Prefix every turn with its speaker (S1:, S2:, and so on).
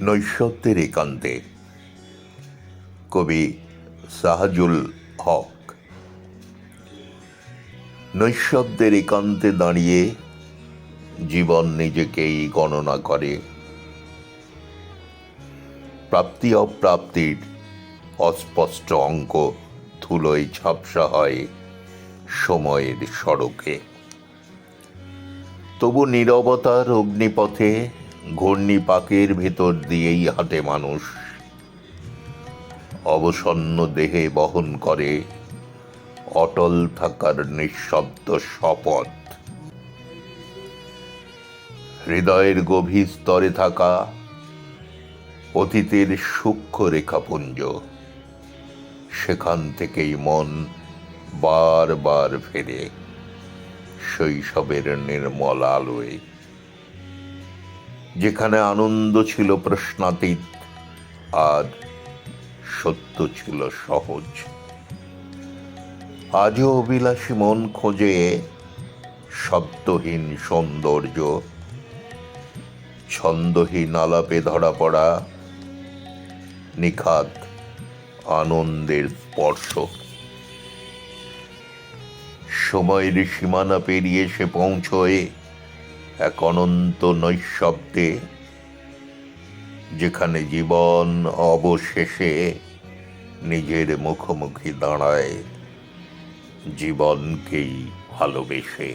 S1: নৈঃশব্দের একান্তে। কবি সাহাজুল হক। নৈঃশব্দের একান্তে দাঁড়িয়ে জীবন নিজেকেই গণনা করে। প্রাপ্তি অপ্রাপ্তির অস্পষ্ট অঙ্ক ধুলোয় ঝাপসা হয় সময়ের সড়কে। তবু নীরবতার অগ্নিপথে ঘূর্ণিপাকের ভেতর দিয়েই হাঁটে মানুষ। অবসন্ন দেহে বহন করে অটল থাকার নিঃশব্দ শপথ। হৃদয়ের গভীর স্তরে থাকা অতীতের সূক্ষ্ম রেখাপুঞ্জ, সেখান থেকেই মন বারবার ফেরে শৈশবের নির্মল আলোয়, যেখানে আনন্দ ছিল প্রশ্নাতীত আর সত্য ছিল সহজ। আজও অভিলাষী মন খোঁজে শব্দহীন সৌন্দর্য, ছন্দহীন আলাপে ধরা পড়া নিখাত আনন্দের স্পর্শ। সময়ের সীমানা পেরিয়ে সে পৌঁছয় এক অনন্ত নৈঃশব্দে, যেখানে জীবন অবশেষে নিজের মুখোমুখি দাঁড়ায় জীবনকেই ভালোবেসে।